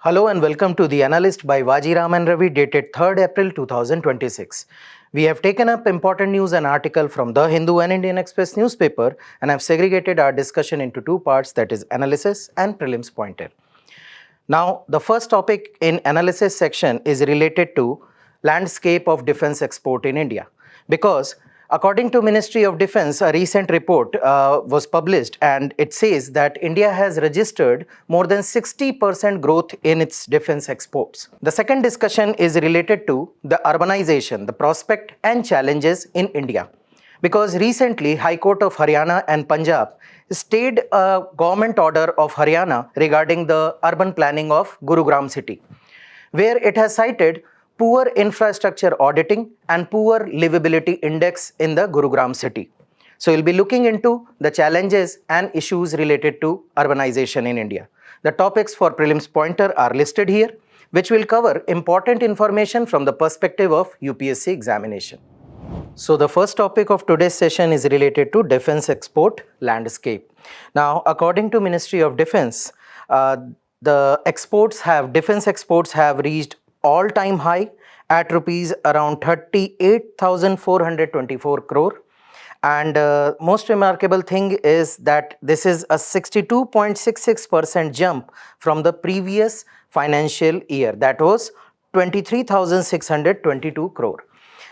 Hello and welcome to the Analyst by Vajiram and Ravi dated 3rd April 2026. We have taken up important news and article from The Hindu and Indian Express newspaper and have segregated our discussion into two parts, that is analysis and prelims pointer. Now, the first topic in analysis section is related to landscape of defense export in India, because according to Ministry of Defense, a recent report was published and it says that India has registered more than 60% growth in its defense exports. The second discussion is related to the urbanization, the prospect and challenges in India, because recently High Court of Haryana and Punjab stayed a government order of Haryana regarding the urban planning of Gurugram city, where it has cited poor infrastructure auditing and poor livability index in the Gurugram city. So we'll be looking into the challenges and issues related to urbanization in India. The topics for prelims pointer are listed here, which will cover important information from the perspective of UPSC examination. So the first topic of today's session is related to defense export landscape. Now, according to Ministry of Defense, the defense exports have reached all-time high at rupees around 38,424 crore. And most remarkable thing is that this is a 62.66% jump from the previous financial year, that was 23,622 crore.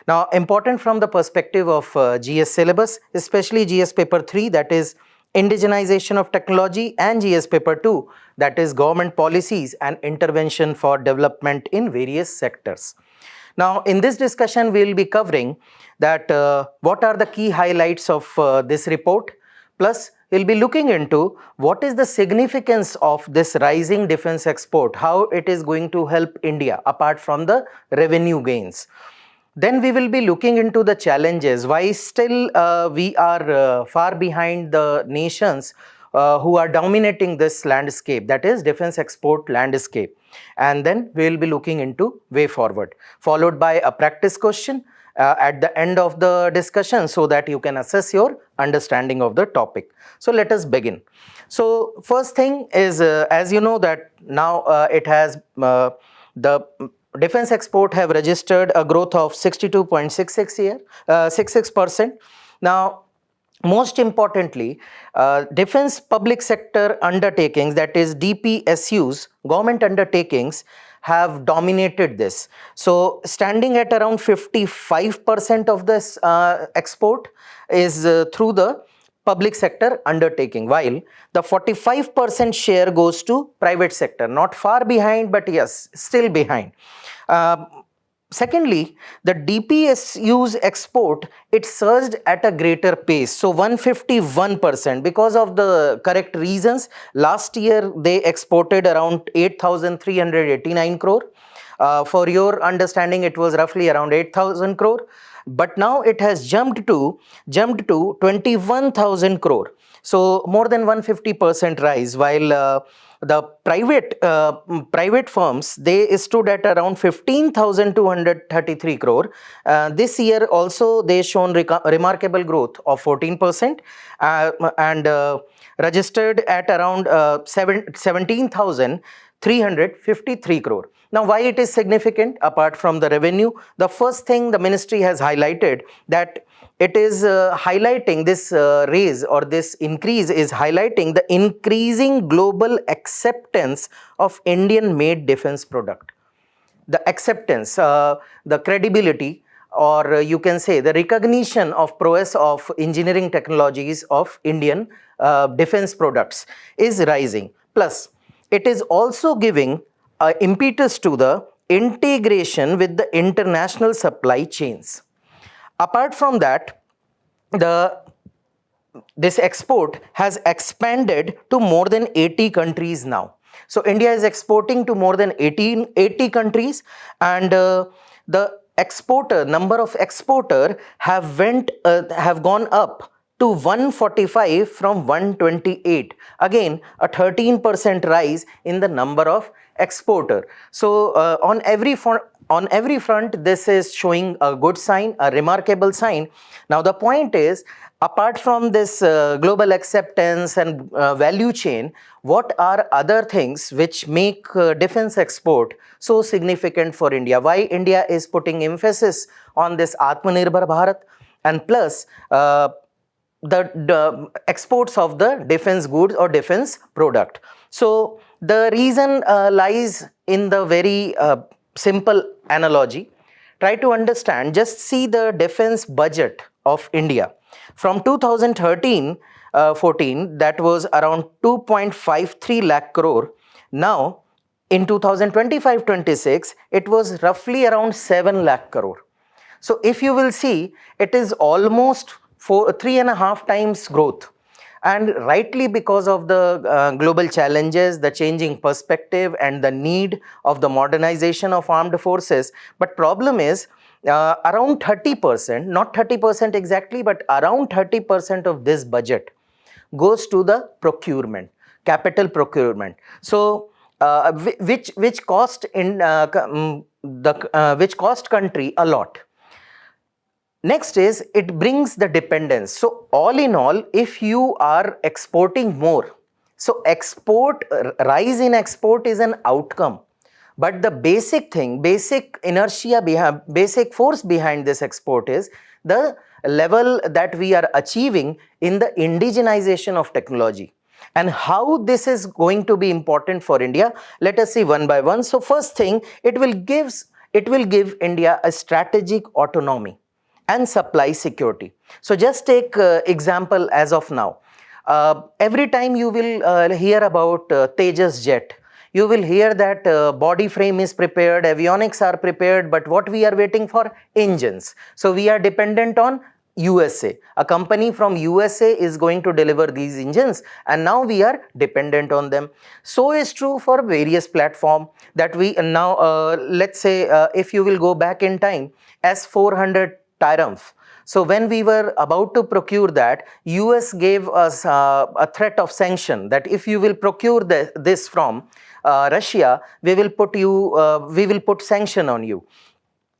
Now, important from the perspective of GS syllabus, especially GS paper 3, that is indigenization of technology, and GS paper 2, that is government policies and intervention for development in various sectors. Now, in this discussion, we will be covering that what are the key highlights of this report, plus we will be looking into what is the significance of this rising defense export, how it is going to help India apart from the revenue gains. Then we will be looking into the challenges, why still we are far behind the nations who are dominating this landscape, that is defense export landscape. And then we will be looking into way forward, followed by a practice question at the end of the discussion so that you can assess your understanding of the topic. So let us begin. So first thing is, as you know that now it has the defense export have registered a growth of 62.66%. Now, most importantly, defense public sector undertakings, that is DPSUs, government undertakings, have dominated this. So, standing at around 55% of this export is through the public sector undertaking, while the 45% share goes to private sector, not far behind, but yes, still behind. Secondly, the DPSU's export, it surged at a greater pace, so 151%, because of the correct reasons. Last year they exported around 8,389 crore. For your understanding, it was roughly around 8,000 crore, but now it has jumped to 21,000 crore. So more than 150% rise, while the private firms, they stood at around 15,233 crore. This year also they shown remarkable growth of 14% and registered at around 17,353 crore. Now, why it is significant apart from the revenue? The first thing the ministry has highlighted, that it is highlighting this raise or this increase is highlighting the increasing global acceptance of Indian made defense product. The acceptance, the credibility, or you can say the recognition of prowess of engineering technologies of Indian defense products is rising. Plus, it is also giving impetus to the integration with the international supply chains. Apart from that, this export has expanded to more than 80 countries now. So India is exporting to more than 80 countries, and the number of exporter have gone up to 145 from 128. Again, a 13% rise in the number of exporter. So on every front, on every front, this is showing a good sign, a remarkable sign. Now, the point is, apart from this global acceptance and value chain, what are other things which make defense export so significant for India? Why India is putting emphasis on this Atmanirbhar Bharat, and plus the exports of the defense goods or defense product. So the reason lies in the very simple analogy. Try to understand, just see the defense budget of India. From 2013 14, that was around 2.53 lakh crore. Now, in 2025-26, it was roughly around 7 lakh crore. So if you will see, it is almost 3.5 times growth. And rightly because of the global challenges, the changing perspective and the need of the modernization of armed forces. But problem is around 30%, not 30% exactly, but around 30% of this budget goes to the procurement, capital procurement. So which cost in which cost country a lot. Next is, it brings the dependence. So all in all, if you are exporting more, so rise in export is an outcome. But the basic thing, basic inertia, basic force behind this export is the level that we are achieving in the indigenization of technology. And how this is going to be important for India, let us see one by one. So first thing, it will give India a strategic autonomy and supply security. So just take example as of now. Every time you will hear about Tejas jet, you will hear that body frame is prepared, avionics are prepared, but what we are waiting for? Engines. So we are dependent on USA. A company from USA is going to deliver these engines, and now we are dependent on them. So is true for various platform that we now, let's say if you will go back in time, S-400 Triumph. So when we were about to procure that, US gave us a threat of sanction that if you will procure this from Russia, we will put sanction on you.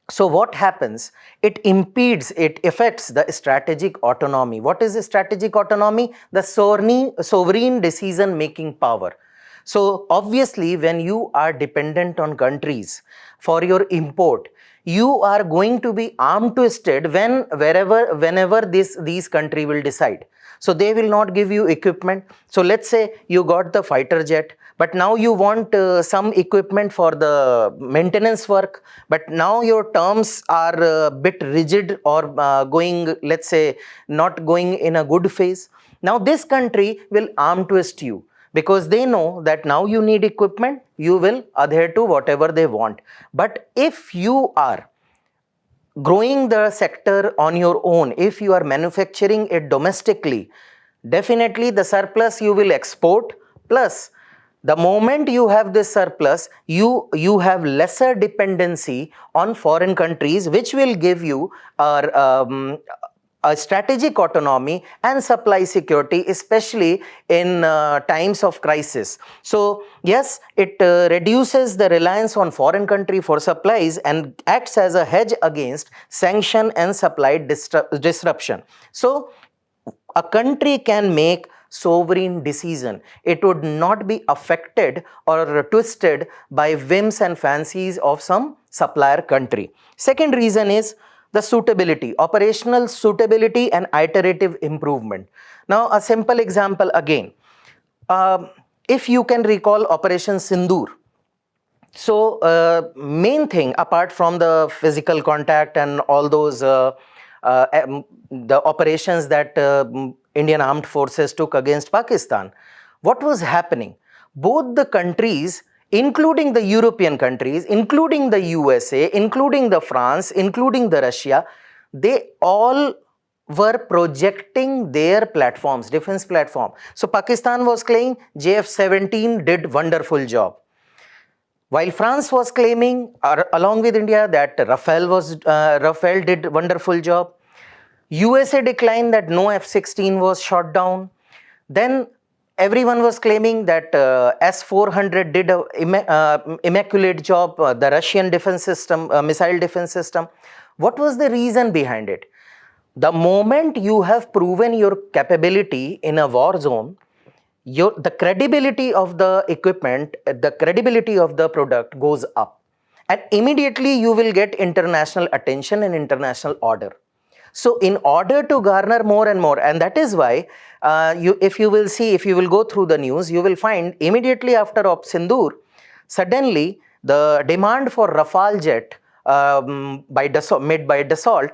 So what happens? It impedes, it affects the strategic autonomy. What is the strategic autonomy? The sovereign decision making power. So obviously, when you are dependent on countries for your import, you are going to be arm twisted whenever these country will decide. So they will not give you equipment. So let's say you got the fighter jet, but now you want some equipment for the maintenance work, but now your terms are a bit rigid or going, let's say, not going in a good phase. Now this country will arm twist you, because they know that now you need equipment, you will adhere to whatever they want. But if you are growing the sector on your own, if you are manufacturing it domestically, definitely the surplus you will export. Plus, the moment you have this surplus, you have lesser dependency on foreign countries, which will give you a strategic autonomy and supply security, especially in times of crisis. So yes, it reduces the reliance on foreign country for supplies and acts as a hedge against sanction and supply disruption. So a country can make sovereign decision. It would not be affected or twisted by whims and fancies of some supplier country. Second reason is the suitability, operational suitability and iterative improvement. Now, a simple example again. If you can recall Operation Sindoor. So, main thing apart from the physical contact and all those the operations that Indian armed forces took against Pakistan, what was happening? Both the countries, including the European countries, including the USA, including the France, including the Russia, they all were projecting their platforms, defense platform. So Pakistan was claiming JF-17 did wonderful job, while France was claiming along with India that Rafale did wonderful job. USA declined that no F-16 was shot down. Then everyone was claiming that S-400 did a immaculate job, the Russian defense system, missile defense system. What was the reason behind it? The moment you have proven your capability in a war zone, the credibility of the equipment, the credibility of the product goes up, and immediately you will get international attention and international order. So in order to garner more and more, and that is why if you will go through the news, you will find immediately after Op Sindoor, suddenly the demand for Rafale jet made by Dassault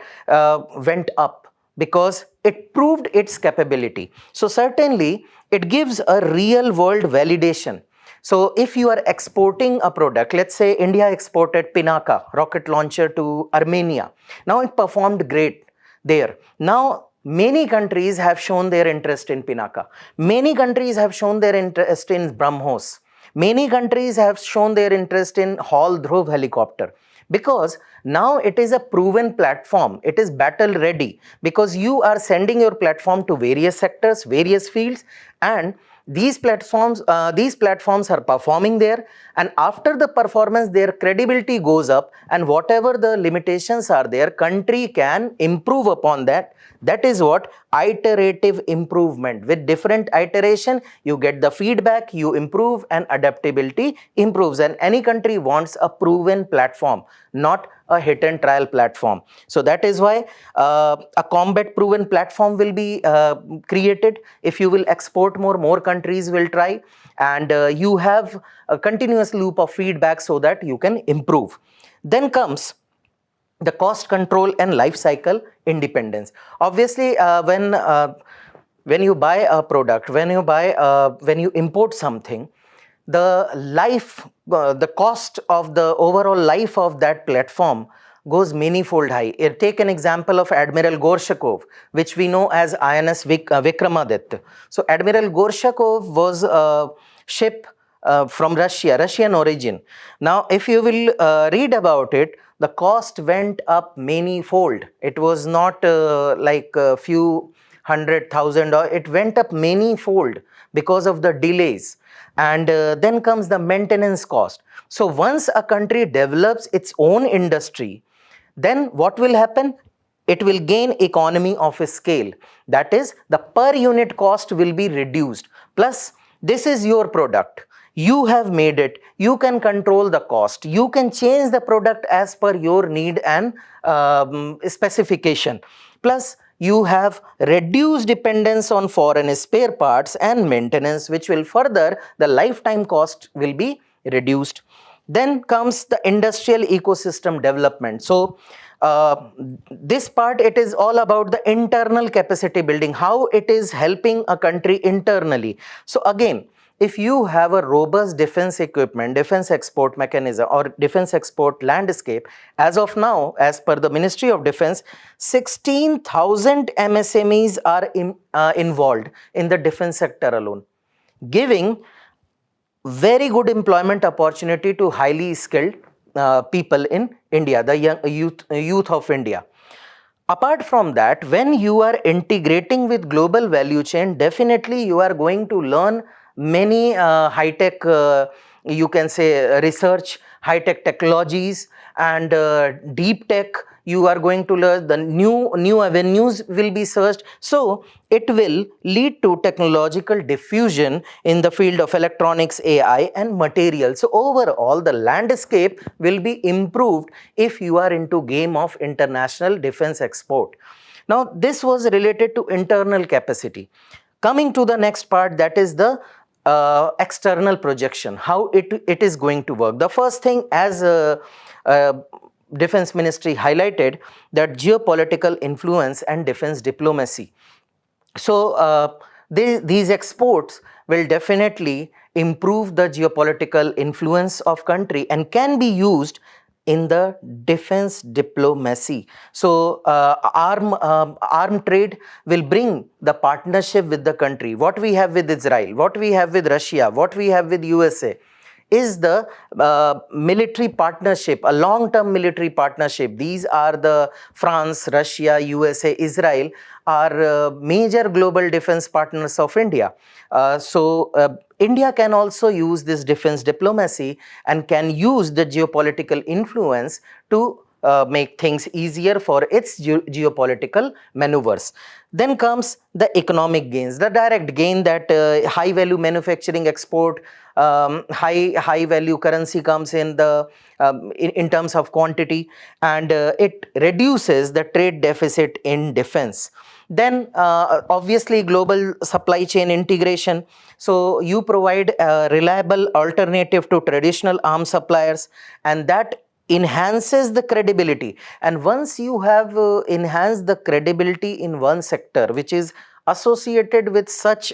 went up because it proved its capability. So certainly it gives a real world validation. So if you are exporting a product, let's say India exported Pinaka rocket launcher to Armenia. Now it performed great there. Now many countries have shown their interest in Pinaka. Many countries have shown their interest in BrahMos. Many countries have shown their interest in Hall Dhruv helicopter, because now it is a proven platform. It is battle ready because you are sending your platform to various sectors, various fields, and these platforms are performing there, and after the performance their credibility goes up, and whatever the limitations are there, country can improve upon that. That is what iterative improvement. With different iteration you get the feedback, you improve, and adaptability improves, and any country wants a proven platform, not a hit and trial platform. So that is why a combat proven platform will be created. If you will export more countries will try, and you have a continuous loop of feedback so that you can improve. Then comes the cost control and life cycle independence. Obviously when you buy a product, when you import something, the cost of the overall life of that platform goes manyfold high. Take an example of Admiral Gorshakov, which we know as INS Vikramaditya. So Admiral Gorshakov was a ship from Russian origin. Now if you will read about it, the cost went up manyfold. It was not like a few 100,000, or it went up manyfold because of the delays. And then comes the maintenance cost. So once a country develops its own industry, then what will happen? It will gain economy of scale. That is, the per unit cost will be reduced. Plus, this is your product. You have made it. You can control the cost. You can change the product as per your need and specification. Plus, you have reduced dependence on foreign spare parts and maintenance, which will further the lifetime cost will be reduced. Then comes the industrial ecosystem development. So this part, it is all about the internal capacity building, how it is helping a country internally. So again, if you have a robust defense equipment, defense export mechanism, or defense export landscape, as of now, as per the Ministry of Defense, 16,000 MSMEs are involved in the defense sector alone, giving very good employment opportunity to highly skilled people in India, the young youth of India. Apart from that, when you are integrating with global value chain, definitely you are going to learn many high-tech, you can say research, high-tech technologies, and deep tech. You are going to learn the new avenues will be searched. So it will lead to technological diffusion in the field of electronics, AI, and materials. So overall, the landscape will be improved if you are into game of international defense export. Now, this was related to internal capacity. Coming to the next part, that is the external projection, how it is going to work. The first thing, as Defense Ministry highlighted, that geopolitical influence and defense diplomacy. So these exports will definitely improve the geopolitical influence of country and can be used in the defense diplomacy. So arm trade will bring the partnership with the country. What we have with Israel, what we have with Russia, what we have with USA. is the military partnership, a long-term military partnership. These are the France, Russia, USA, Israel are major global defense partners of India. India can also use this defense diplomacy and can use the geopolitical influence to make things easier for its geopolitical maneuvers. Then comes the economic gains, the direct gain that high value manufacturing export, high value currency comes in the in terms of quantity, and it reduces the trade deficit in defense. Then obviously global supply chain integration. So you provide a reliable alternative to traditional arms suppliers, and that enhances the credibility. And once you have enhanced the credibility in one sector which is associated with such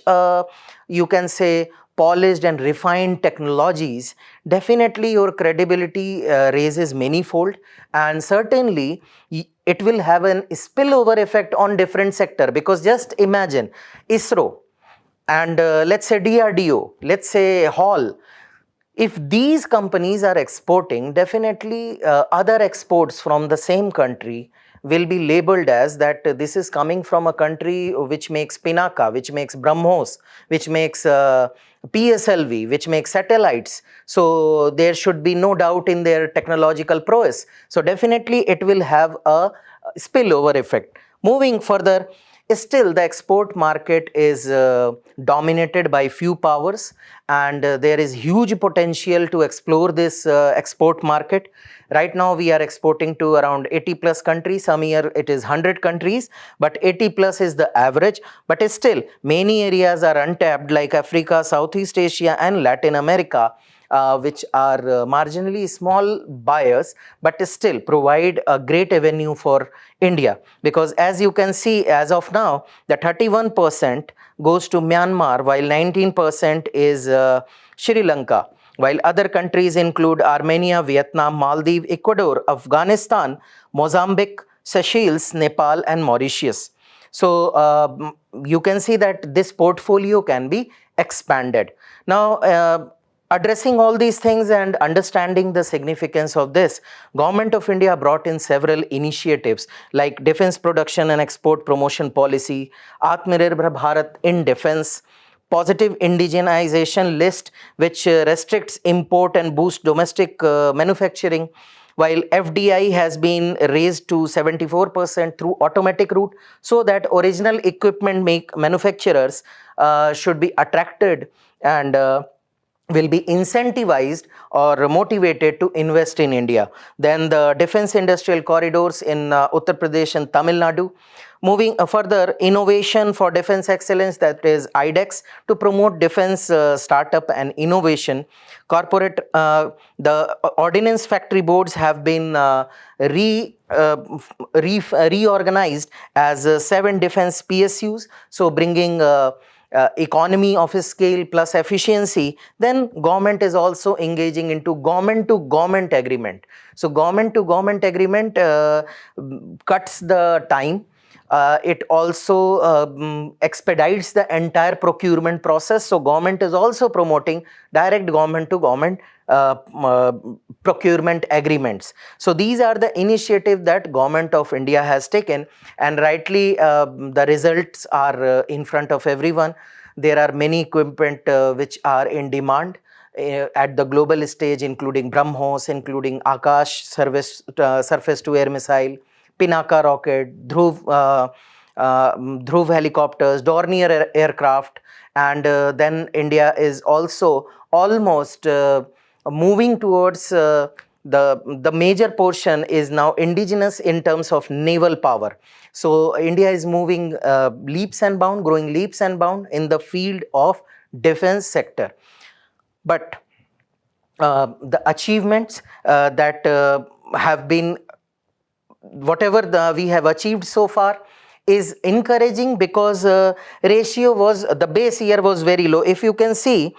you can say polished and refined technologies, definitely your credibility raises manifold, and certainly it will have an spillover effect on different sector. Because just imagine ISRO and let's say DRDO, let's say Hall, if these companies are exporting, definitely other exports from the same country will be labeled as that this is coming from a country which makes Pinaka, which makes BrahMos, which makes PSLV, which makes satellites. So there should be no doubt in their technological prowess. So definitely it will have a spillover effect. Moving further, still the export market is dominated by few powers, and there is huge potential to explore this export market. Right now we are exporting to around 80 plus countries. Some year it is 100 countries, but 80 plus is the average. But still many areas are untapped, like Africa, Southeast Asia and Latin America, which are marginally small buyers, but still provide a great avenue for India. Because as you can see, as of now, the 31% goes to Myanmar, while 19% is Sri Lanka, while other countries include Armenia, Vietnam, Maldives, Ecuador, Afghanistan, Mozambique, Seychelles, Nepal and Mauritius. So you can see that this portfolio can be expanded. Now, addressing all these things and understanding the significance of this, Government of India brought in several initiatives like Defense Production and Export Promotion Policy, Atmanirbhar Bharat in Defense, Positive Indigenization List, which restricts import and boosts domestic manufacturing, while FDI has been raised to 74% through automatic route, so that original equipment manufacturers should be attracted and will be incentivized or motivated to invest in India. Then the defense industrial corridors in Uttar Pradesh and Tamil Nadu. Moving further, innovation for defense excellence, that is IDEX, to promote defense startup and innovation. Corporate, the ordnance factory boards have been reorganized as 7 defense PSUs, so bringing economy of scale plus efficiency. Then government is also engaging into government to government agreement. So government to government agreement cuts the time. It also expedites the entire procurement process. So government is also promoting direct government to government procurement agreements. So these are the initiatives that Government of India has taken, and rightly the results are in front of everyone. There are many equipment which are in demand at the global stage, including BrahMos, including Akash surface to air missile, Pinaka rocket, Dhruv helicopters, Dornier aircraft, and then India is also almost moving towards the major portion is now indigenous in terms of naval power. So India is moving leaps and bounds, growing leaps and bounds in the field of defense sector. But the achievements that have been, whatever we have achieved so far is encouraging, because ratio was, the base year was very low. If you can see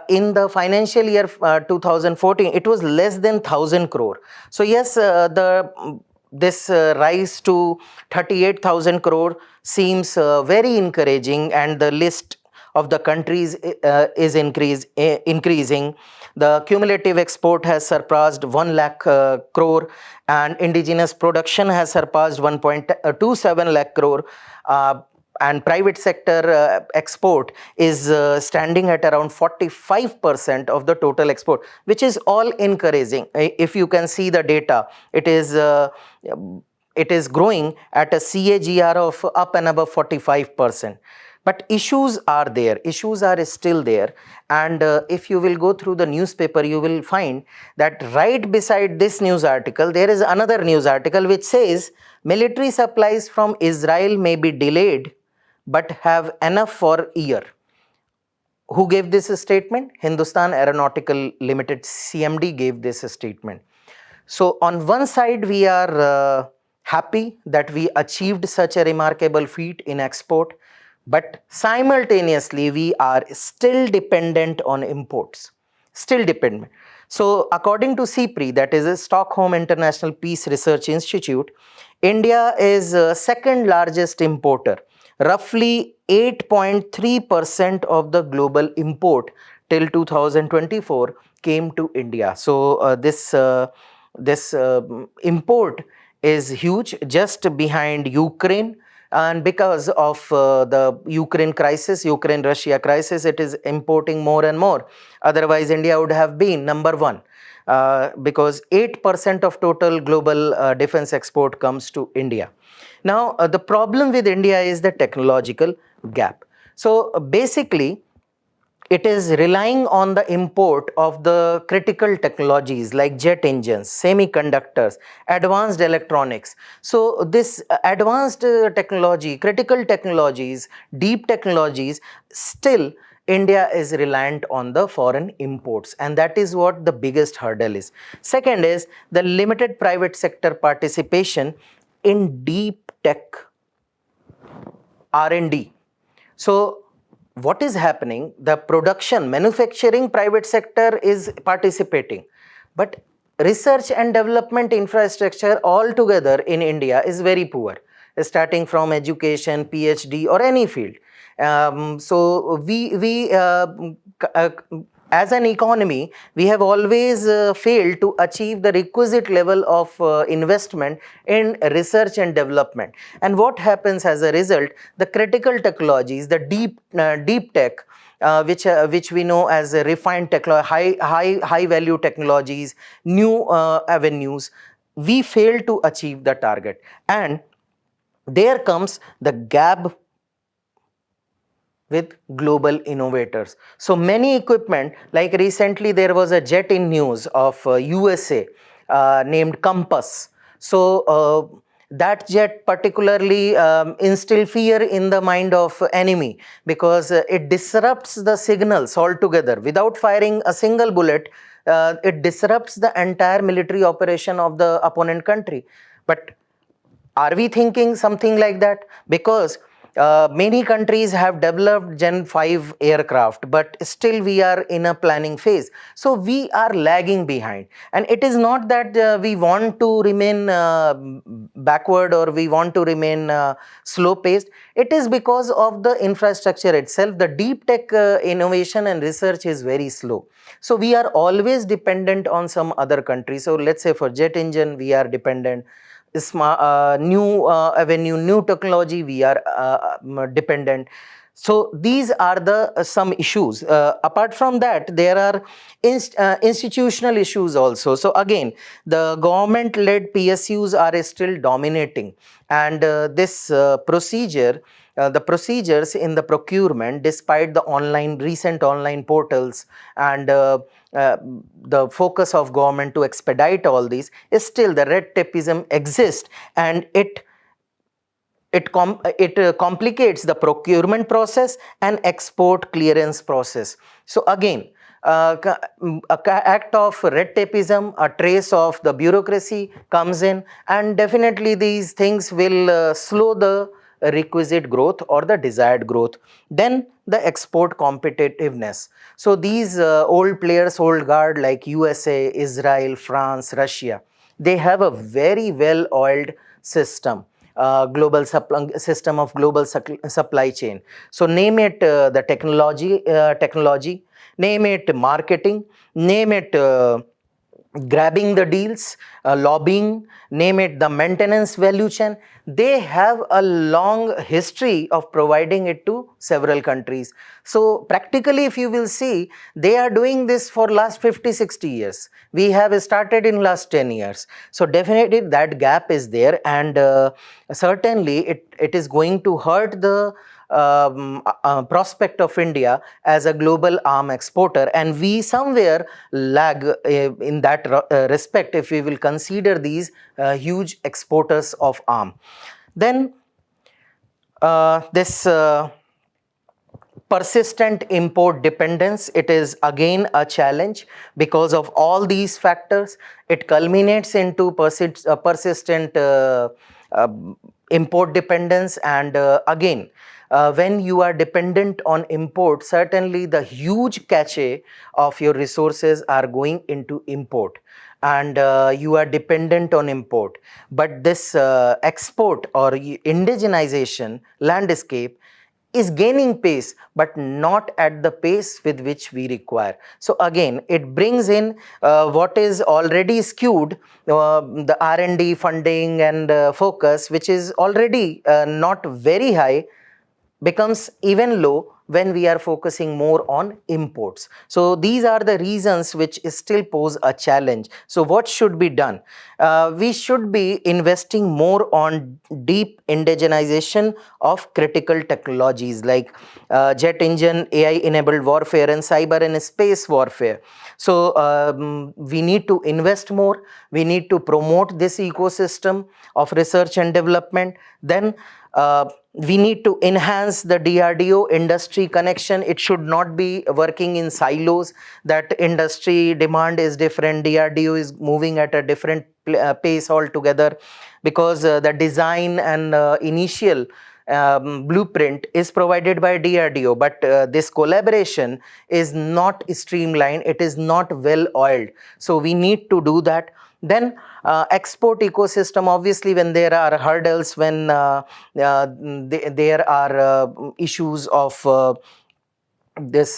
in the financial year 2014, it was less than 1,000 crore. So yes, this rise to 38,000 crore seems very encouraging, and the list of the countries is increasing. The cumulative export has surpassed 1 lakh crore, and indigenous production has surpassed 1.27 lakh crore. And private sector export is standing at around 45% of the total export, which is all encouraging. If you can see the data, it is growing at a CAGR of up and above 45%. But issues are there, issues are still there. And if you will go through the newspaper, you will find that right beside this news article, there is another news article which says military supplies from Israel may be delayed but have enough for a year. Who gave this statement? Hindustan Aeronautical Limited, CMD, gave this statement. So on one side, we are happy that we achieved such a remarkable feat in export, but simultaneously we are still dependent on imports, still dependent. So according to CPRI, that is a Stockholm International Peace Research Institute, India is second largest importer. Roughly 8.3% of the global import till 2024 came to India. So this import is huge, just behind Ukraine. And because of the Ukraine crisis, Ukraine-Russia crisis, it is importing more and more. Otherwise, India would have been number one, because 8% of total global defense export comes to India. Now, the problem with India is the technological gap. So basically, it is relying on the import of the critical technologies like jet engines, semiconductors, advanced electronics. So this advanced technology, critical technologies, deep technologies, still India is reliant on the foreign imports, and that is what the biggest hurdle is. Second is the limited private sector participation in deep tech R&D. So what is happening? The production, manufacturing private sector is participating, but research and development infrastructure altogether in India is very poor, starting from education, PhD or any field. So we as an economy, we have always failed to achieve the requisite level of investment in research and development. And what happens as a result? The critical technologies, the deep tech, which we know as refined technology, high value technologies, new avenues, we fail to achieve the target. And there comes the gap with global innovators. So many equipment, like recently there was a jet in news of USA named Compass. So that jet particularly instill fear in the mind of enemy, because it disrupts the signals altogether. Without firing a single bullet, it disrupts the entire military operation of the opponent country. But are we thinking something like that? Because many countries have developed Gen 5 aircraft, but still we are in a planning phase. So we are lagging behind. And it is not that we want to remain backward or we want to remain slow paced. It is because of the infrastructure itself. The deep tech innovation and research is very slow. So we are always dependent on some other country. So let's say for jet engine, we are dependent. New avenue, new technology, we are dependent. So these are the some issues. Apart from that, there are institutional issues also. So again, the government-led PSUs are still dominating, and this procedure, the procedures in the procurement, despite the recent online portals and the focus of government to expedite all these, is still the red tapeism exists, and it complicates the procurement process and export clearance process. So again, an act of red tapeism, a trace of the bureaucracy comes in, and definitely these things will slow the requisite growth or the desired growth. Then the export competitiveness. So these old players, old guard like USA, Israel, France, Russia, they have a very well-oiled system. system of global supply chain. So name it the technology, name it marketing, name it grabbing the deals, lobbying, name it the maintenance value chain. They have a long history of providing it to several countries. So practically, if you will see, they are doing this for last 50-60 years. We have started in last 10 years. So definitely that gap is there, and certainly it is going to hurt the prospect of India as a global arm exporter, and we somewhere lag in that respect if we will consider these huge exporters of arm. Then this persistent import dependence, it is again a challenge because of all these factors. It culminates into persistent uh, import dependence, and again, when you are dependent on import, certainly the huge cache of your resources are going into import, and you are dependent on import. But this export or indigenization landscape is gaining pace, but not at the pace with which we require. So again, it brings in what is already skewed, the R&D funding and focus, which is already not very high, becomes even low when we are focusing more on imports. So these are the reasons which still pose a challenge. So what should be done? We should be investing more on deep indigenization of critical technologies like jet engine, AI enabled warfare, and cyber and space warfare. So we need to invest more. We need to promote this ecosystem of research and development. Then we need to enhance the DRDO industry connection. It should not be working in silos, that industry demand is different, DRDO is moving at a different pace altogether, because the design and initial blueprint is provided by DRDO, but this collaboration is not streamlined, it is not well oiled. So we need to do that. Then export ecosystem, obviously when there are hurdles, when there are issues of this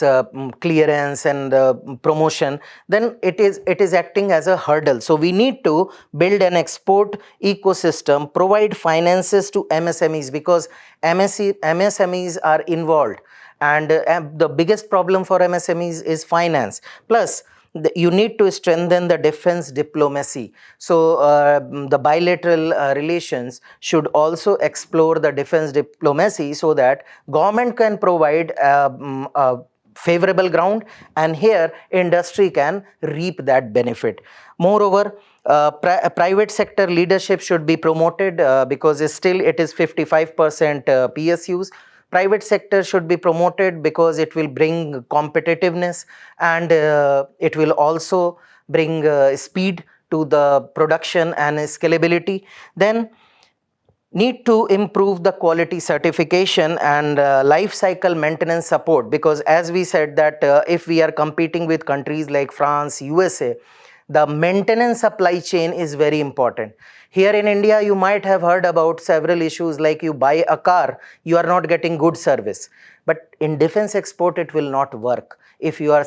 clearance and promotion, then it is acting as a hurdle. So we need to build an export ecosystem, provide finances to MSMEs, because MSMEs are involved, and the biggest problem for MSMEs is finance. Plus you need to strengthen the defense diplomacy. So the bilateral relations should also explore the defense diplomacy, so that government can provide a favorable ground, and here industry can reap that benefit. Moreover, private sector leadership should be promoted, because still it is 55% PSUs. Private sector should be promoted because it will bring competitiveness, and it will also bring speed to the production and scalability. Then need to improve the quality certification and life cycle maintenance support, because as we said that if we are competing with countries like France, USA, the maintenance supply chain is very important. Here in India, you might have heard about several issues, like you buy a car, you are not getting good service. But in defense export, it will not work. If you are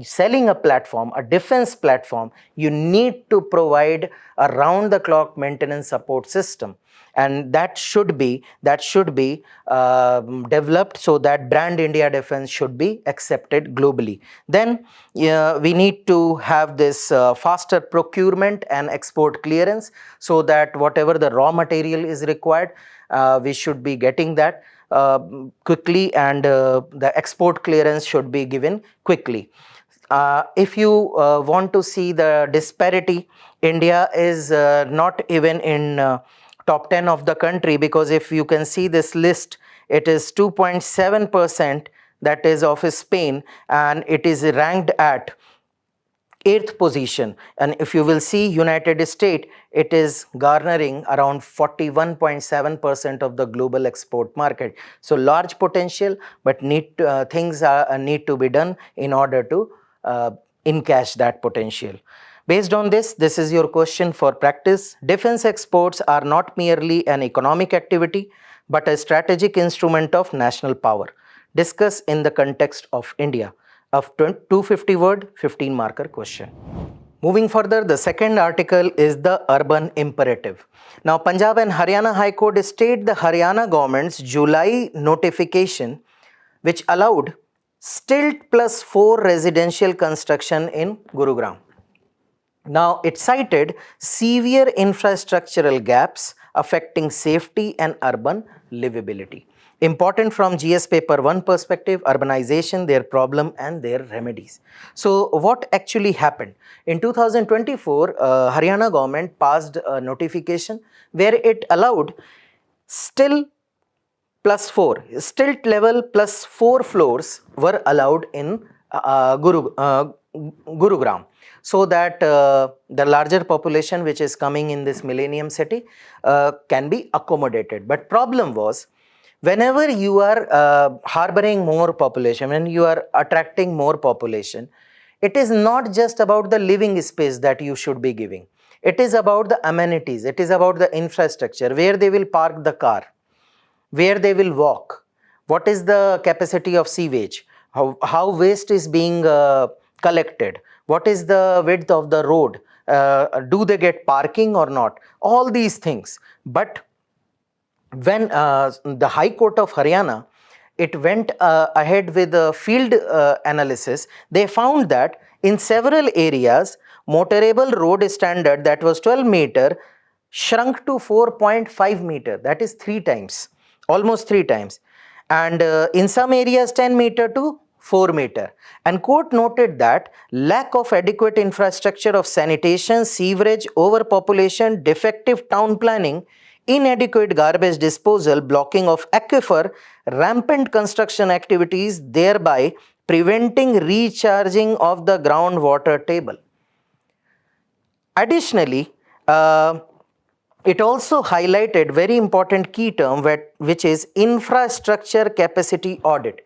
selling a platform, a defense platform, you need to provide a round the clock maintenance support system, and that should be developed, so that brand India Defense should be accepted globally. Then we need to have this faster procurement and export clearance, so that whatever the raw material is required, we should be getting that quickly, and the export clearance should be given quickly. If you want to see the disparity, India is not even in top 10 of the country, because if you can see this list, it is 2.7% that is of Spain, and it is ranked at 8th position. And if you will see United States, it is garnering around 41.7% of the global export market. So large potential, but things need to be done in order to encash that potential. Based on this, this is your question for practice. Defense exports are not merely an economic activity, but a strategic instrument of national power. Discuss in the context of India. Of 250 word, 15 marker question. Moving further, the second article is the urban imperative. Now, Punjab and Haryana High Court state the Haryana government's July notification, which allowed stilt plus 4 residential construction in Gurugram. Now, it cited severe infrastructural gaps affecting safety and urban livability. Important from GS paper 1 perspective, urbanization, their problem and their remedies. So, what actually happened? In 2024, Haryana government passed a notification where it allowed stilt level plus 4 floors were allowed in Gurugram, so that the larger population which is coming in this millennium city can be accommodated. But problem was, whenever you are harboring more population, when you are attracting more population, it is not just about the living space that you should be giving. It is about the amenities, it is about the infrastructure, where they will park the car, where they will walk, what is the capacity of sewage, how waste is being collected, what is the width of the road, do they get parking or not, all these things. But when the High Court of Haryana, it went ahead with a field analysis, they found that in several areas, motorable road standard that was 12 meter shrunk to 4.5 meter, that is 3 times, almost 3 times. And in some areas 10 meter to 4 meter. And court noted that lack of adequate infrastructure of sanitation, sewerage, overpopulation, defective town planning, inadequate garbage disposal, blocking of aquifer, rampant construction activities, thereby preventing recharging of the groundwater table. Additionally, it also highlighted very important key term which is infrastructure capacity audit.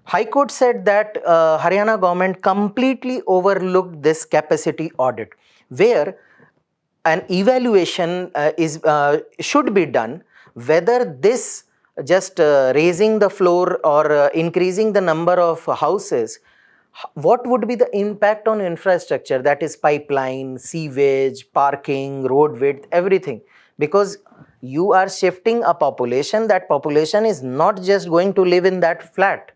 High Court said that Haryana government completely overlooked this capacity audit, where an evaluation should be done whether this just raising the floor or increasing the number of houses, what would be the impact on infrastructure, that is pipeline, sewage, parking, road width, everything. Because you are shifting a population, that population is not just going to live in that flat,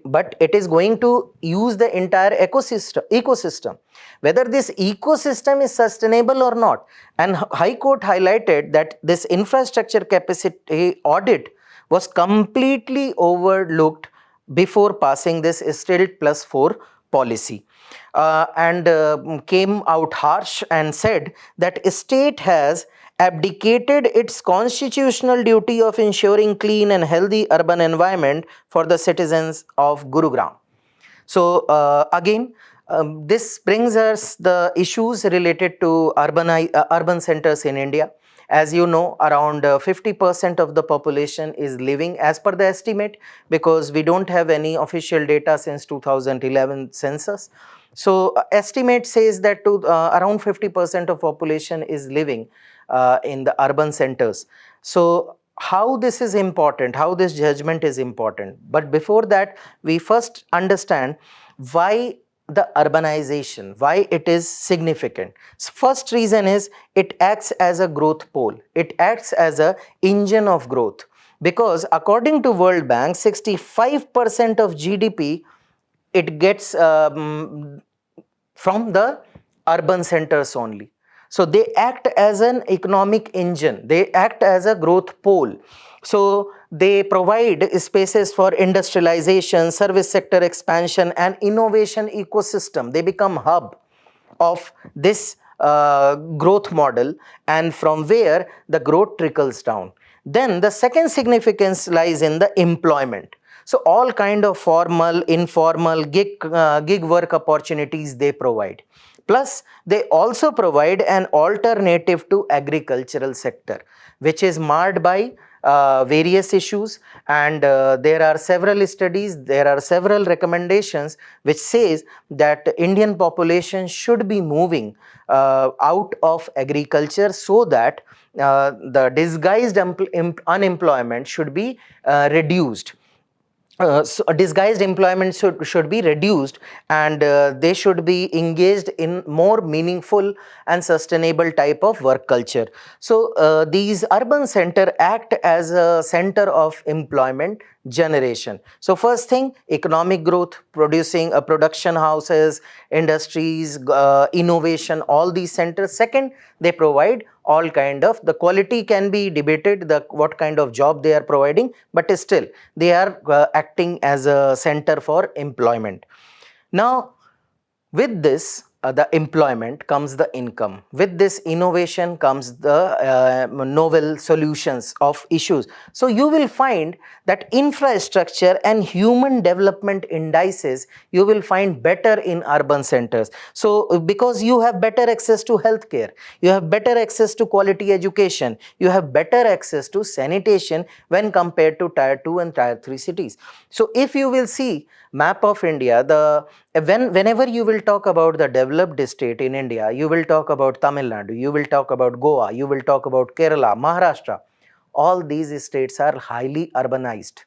but it is going to use the entire ecosystem, whether this ecosystem is sustainable or not. And High Court highlighted that this infrastructure capacity audit was completely overlooked before passing this stilt plus 4 policy, and came out harsh and said that state has abdicated its constitutional duty of ensuring clean and healthy urban environment for the citizens of Gurugram. So again, this brings us the issues related to urban centers in India. As you know, around 50% of the population is living as per the estimate, because we don't have any official data since 2011 census. So estimate says that around 50% of population is living in the urban centers. So how this is important, how this judgment is important. But before that, we first understand why the urbanization, why it is significant. First reason is it acts as a growth pole. It acts as a engine of growth, because according to World Bank, 65% of GDP it gets from the urban centers only. So they act as an economic engine, they act as a growth pole. So they provide spaces for industrialization, service sector expansion and innovation ecosystem. They become hub of this growth model, and from where the growth trickles down. Then the second significance lies in the employment. So all kind of formal, informal, gig work opportunities they provide. Plus, they also provide an alternative to agricultural sector, which is marred by various issues, and there are several studies, there are several recommendations which says that Indian population should be moving out of agriculture, so that the disguised unemployment should be reduced. So disguised employment should be reduced, and they should be engaged in more meaningful and sustainable type of work culture. So these urban center act as a center of employment generation. So first thing, economic growth, producing production houses, industries, innovation, all these centers. Second, they provide all kind of, the quality can be debated, the what kind of job they are providing, but still they are acting as a center for employment. Now with this the employment comes the income. With this innovation comes the novel solutions of issues. So you will find that infrastructure and human development indices you will find better in urban centers. So because you have better access to healthcare, you have better access to quality education, you have better access to sanitation when compared to tier 2 and tier 3 cities. So if you will see map of India, whenever you will talk about the developed state in India, you will talk about Tamil Nadu, you will talk about Goa, you will talk about Kerala, Maharashtra. All these states are highly urbanized,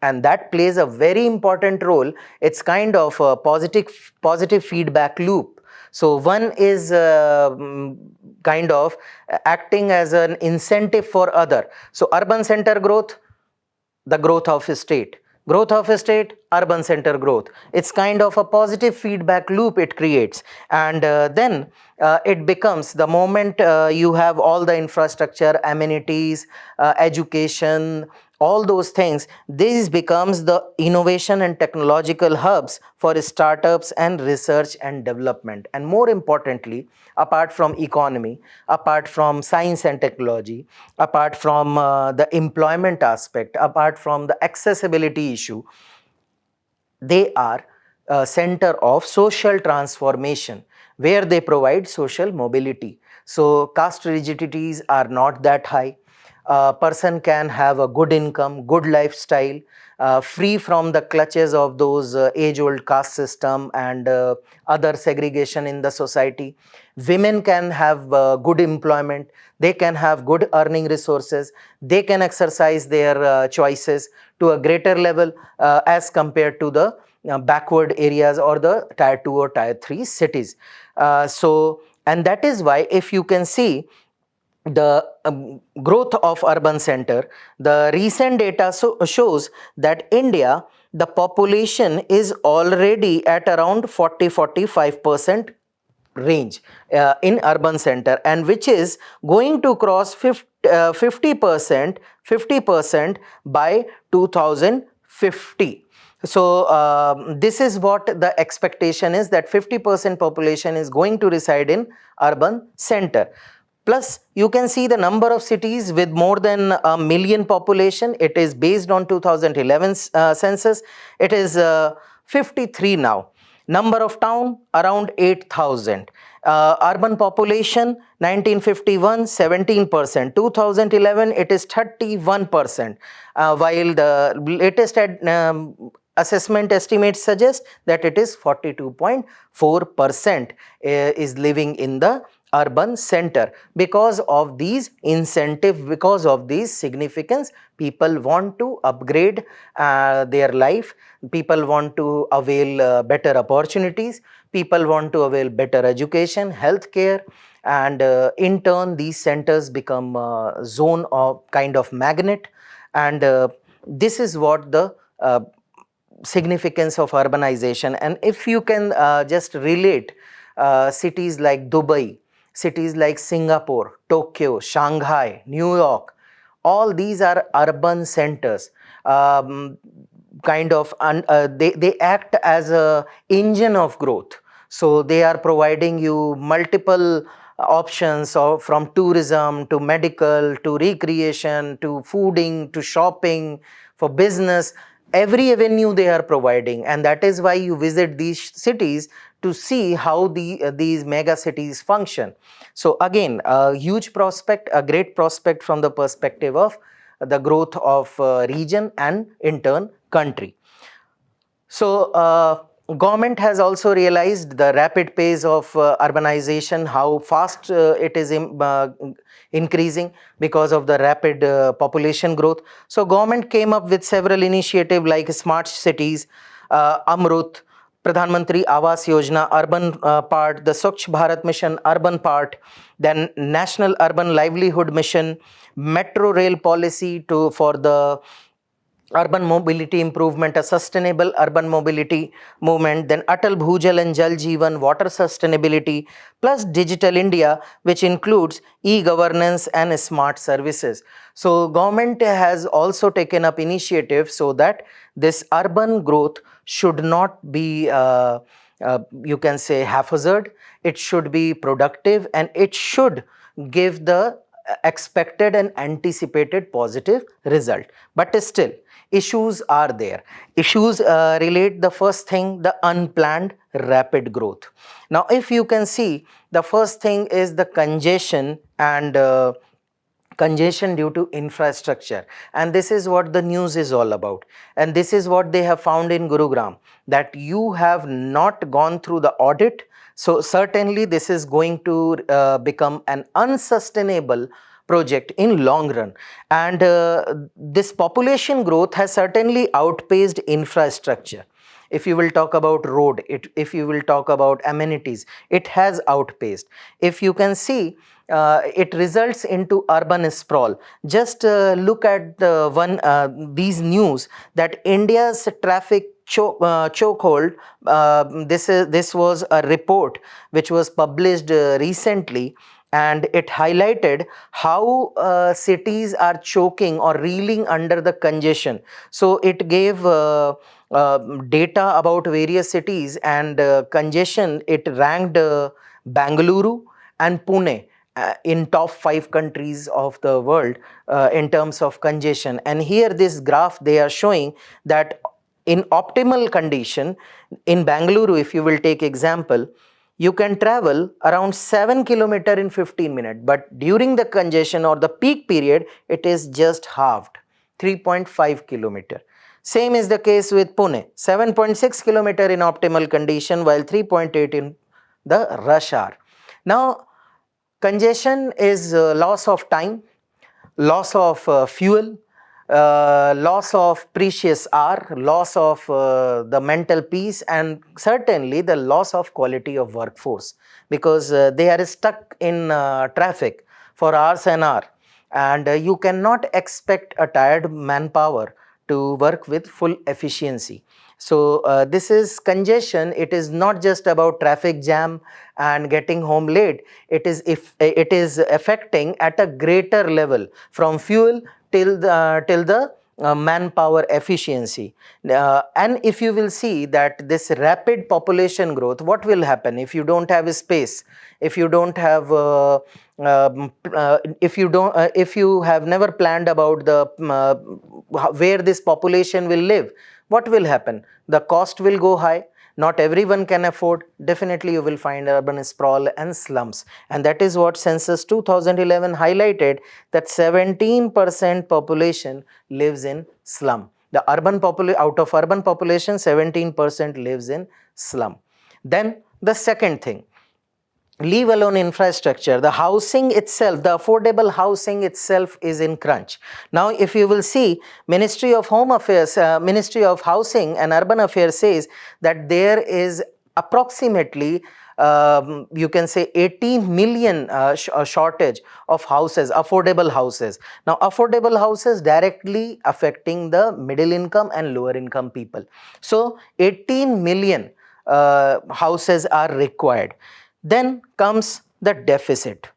and that plays a very important role. It's kind of a positive feedback loop. So one is kind of acting as an incentive for other. So urban center growth, the growth of a state. Growth of a state, urban center growth. It's kind of a positive feedback loop it creates. And then it becomes, the moment you have all the infrastructure, amenities, education, all those things, this becomes the innovation and technological hubs for startups and research and development. And more importantly, apart from economy, apart from science and technology, apart from the employment aspect, apart from the accessibility issue, they are a center of social transformation, where they provide social mobility. So caste rigidities are not that high. A person can have a good income, good lifestyle, free from the clutches of those age-old caste system and other segregation in the society. Women can have good employment, they can have good earning resources, they can exercise their choices to a greater level as compared to the backward areas or the tier 2 or tier 3 cities. And that is why, if you can see the growth of urban center, the recent data shows that India, the population is already at around 40-45% range in urban center, and which is going to cross 50% by 2050. So this is what the expectation is, that 50% population is going to reside in urban center. Plus, you can see the number of cities with more than a million population. It is based on 2011 census. It is 53 now. Number of town, around 8,000. Urban population, 1951, 17%. 2011, it is 31%. While the latest assessment estimates suggest that it is 42.4% is living in the urban center. Because of these incentives, because of these significance, people want to upgrade their life, people want to avail better opportunities, people want to avail better education, healthcare, and in turn these centers become a zone of kind of magnet. And this is what the significance of urbanization. And if you can just relate cities like Dubai, cities like Singapore, Tokyo, Shanghai, New York, all these are urban centers. They act as a engine of growth. So they are providing you multiple options of, from tourism to medical to recreation to fooding to shopping, for business. Every avenue they are providing, and that is why you visit these cities to see how these mega cities function. So again, a huge prospect, a great prospect from the perspective of the growth of region and in turn country. So, government has also realized the rapid pace of urbanization, how fast it is increasing because of the rapid population growth. So, government came up with several initiatives like smart cities, Amrut, Pradhan Mantri Awas Yojana, urban part, the Swachh Bharat Mission, urban part, then National Urban Livelihood Mission, metro rail policy for the urban mobility improvement, a sustainable urban mobility movement, then Atal Bhujal and Jal Jeevan, water sustainability, plus Digital India, which includes e-governance and smart services. So government has also taken up initiatives so that this urban growth should not be you can say haphazard, it should be productive, and it should give the expected and anticipated positive result. But still, issues are there. Issues relate, the first thing, the unplanned rapid growth. Now, if you can see, the first thing is the congestion and congestion due to infrastructure, and this is what the news is all about, and this is what they have found in Gurugram, that you have not gone through the audit. So certainly this is going to become an unsustainable project in long run, and this population growth has certainly outpaced infrastructure. If you will talk about road, if you will talk about amenities, it has outpaced. If you can see, it results into urban sprawl. Just look at these news that India's traffic chokehold. This was a report which was published recently, and it highlighted how cities are choking or reeling under the congestion. So it gave data about various cities, and congestion, it ranked Bangalore and Pune in top 5 countries of the world in terms of congestion. And here this graph they are showing that in optimal condition, in Bangalore, if you will take example, you can travel around 7 kilometer in 15 minutes, but during the congestion or the peak period, it is just halved, 3.5 kilometer. Same is the case with Pune, 7.6 kilometer in optimal condition, while 3.8 in the rush hour. Now, congestion is loss of time, loss of fuel, loss of precious hour, loss of the mental peace, and certainly the loss of quality of workforce, because they are stuck in traffic for hours and hours, and you cannot expect a tired manpower to work with full efficiency. So this is congestion. It is not just about traffic jam and getting home late. It is affecting at a greater level, from fuel till the manpower efficiency. And if you will see that this rapid population growth, what will happen if you don't have space, if you don't have if you have never planned about the where this population will live, what will happen? The cost will go high. Not everyone can afford. Definitely you will find urban sprawl and slums, and that is what census 2011 highlighted, that 17% population lives in slum. The out of urban population, 17% lives in slum. Then the second thing, leave alone infrastructure, the housing itself, the affordable housing itself is in crunch. Now, if you will see, Ministry of Home Affairs, Ministry of Housing and Urban Affairs says that there is approximately you can say 18 million shortage of houses, affordable houses. Now, affordable houses directly affecting the middle income and lower income people. So 18 million houses are required. Then comes the deficit: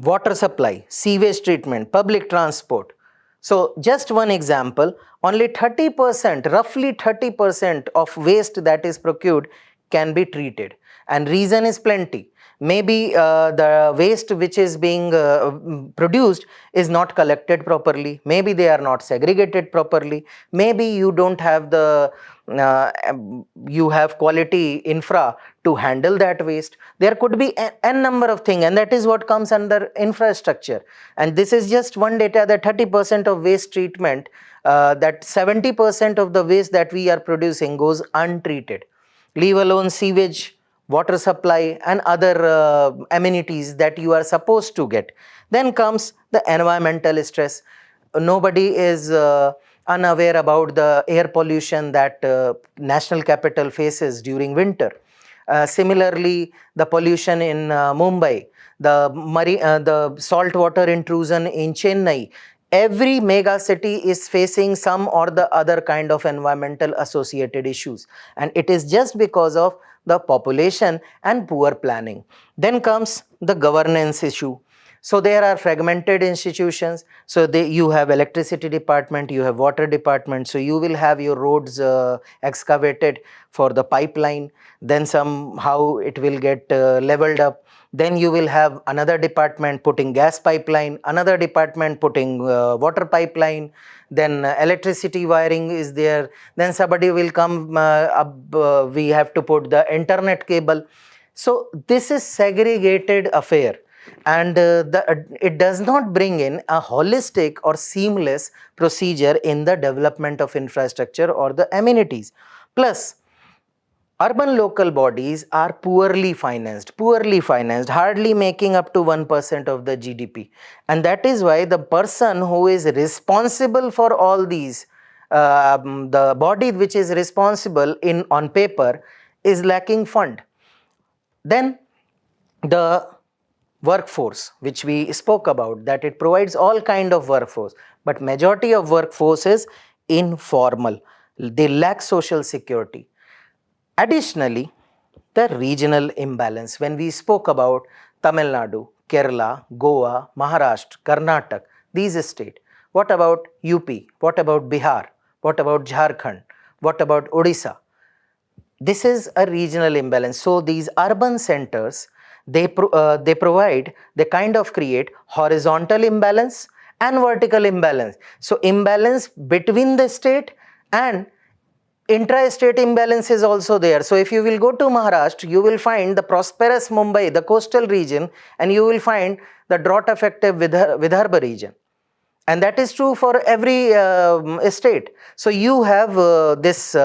water supply, sewage treatment, public transport. So just one example, only 30%, roughly 30% of waste that is procured can be treated, and reason is plenty. Maybe the waste which is being produced is not collected properly, maybe they are not segregated properly, maybe you don't have the you have quality infra to handle that waste. There could be n number of things, and that is what comes under infrastructure. And this is just one data, that 30% of waste treatment, that 70% of the waste that we are producing goes untreated, leave alone sewage, water supply and other amenities that you are supposed to get. Then comes the environmental stress. Nobody is unaware about the air pollution that national capital faces during winter. Similarly, the pollution in Mumbai, the saltwater intrusion in Chennai. Every mega city is facing some or the other kind of environmental associated issues, and it is just because of the population and poor planning. Then comes the governance issue. So there are fragmented institutions. So you have electricity department, you have water department, so you will have your roads excavated for the pipeline, then somehow it will get leveled up. Then you will have another department putting gas pipeline, another department putting water pipeline, then electricity wiring is there, then somebody will come we have to put the internet cable. So this is segregated affair, and it does not bring in a holistic or seamless procedure in the development of infrastructure or the amenities. Plus, urban local bodies are poorly financed, hardly making up to 1% of the GDP. And that is why the person who is responsible for all these, the body which is responsible on paper, is lacking fund. Then the workforce, which we spoke about, that it provides all kind of workforce, but majority of workforce is informal. They lack social security. Additionally, the regional imbalance. When we spoke about Tamil Nadu, Kerala, Goa, Maharashtra, Karnataka, these states. What about UP? What about Bihar? What about Jharkhand? What about Odisha? This is a regional imbalance. So these urban centers, they kind of create horizontal imbalance and vertical imbalance. So imbalance between the state, and intra-state imbalance is also there. So if you will go to Maharashtra, you will find the prosperous Mumbai, the coastal region, and you will find the drought-affected Vidarbha region. And that is true for every state. So you have this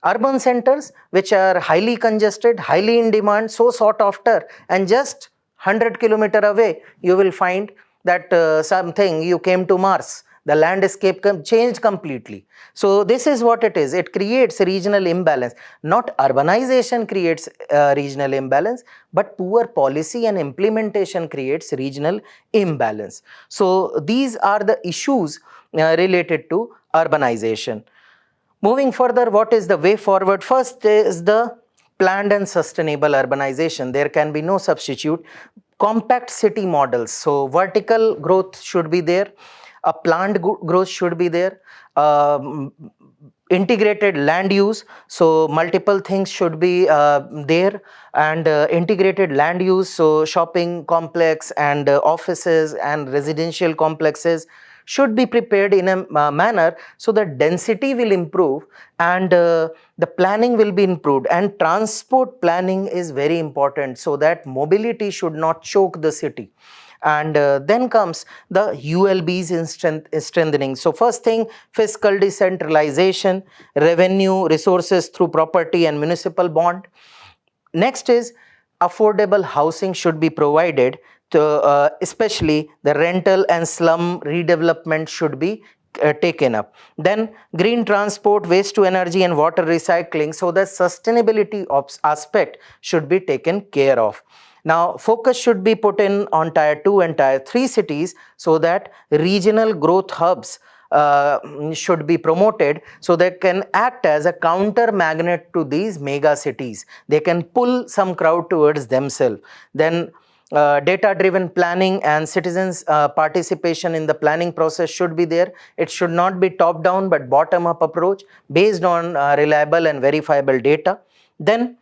urban centers which are highly congested, highly in demand, so sought after, and just 100 kilometers away, you will find that something, you came to Mars. The landscape changed completely. So this is what it is. It creates regional imbalance. Not urbanization creates regional imbalance, but poor policy and implementation creates regional imbalance. So these are the issues related to urbanization. Moving further, what is the way forward? First is the planned and sustainable urbanization. There can be no substitute. Compact city models. So vertical growth should be there. A planned growth should be there. Integrated land use, so multiple things should be there, and integrated land use, so shopping complex and offices and residential complexes should be prepared in a manner so that density will improve, and the planning will be improved, and transport planning is very important so that mobility should not choke the city. And then comes the ULBs in strengthening. So first thing, fiscal decentralization, revenue resources through property and municipal bond. Next is affordable housing should be provided to especially the rental and slum redevelopment should be taken up. Then green transport, waste to energy and water recycling, so the sustainability aspect should be taken care of. Now, focus should be put in on Tier 2 and Tier 3 cities so that regional growth hubs should be promoted, so they can act as a counter magnet to these mega cities. They can pull some crowd towards themselves. Then data-driven planning and citizens' participation in the planning process should be there. It should not be top-down but bottom-up approach based on reliable and verifiable data. Then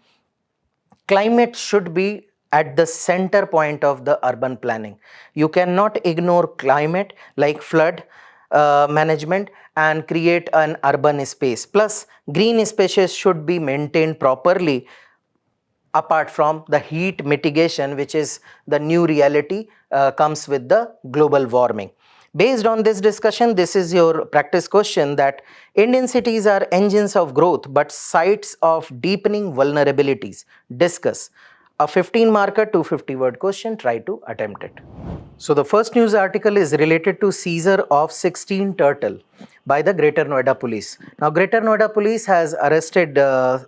Climate should be at the center point of the urban planning. You cannot ignore climate like flood management and create an urban space. Plus, green spaces should be maintained properly apart from the heat mitigation, which is the new reality comes with the global warming. Based on this discussion, this is your practice question that Indian cities are engines of growth but sites of deepening vulnerabilities. Discuss. A 15 marker 250 word question, try to attempt it. So the first news article is related to seizure of 16 turtle by the Greater Noida Police. Now Greater Noida Police has arrested a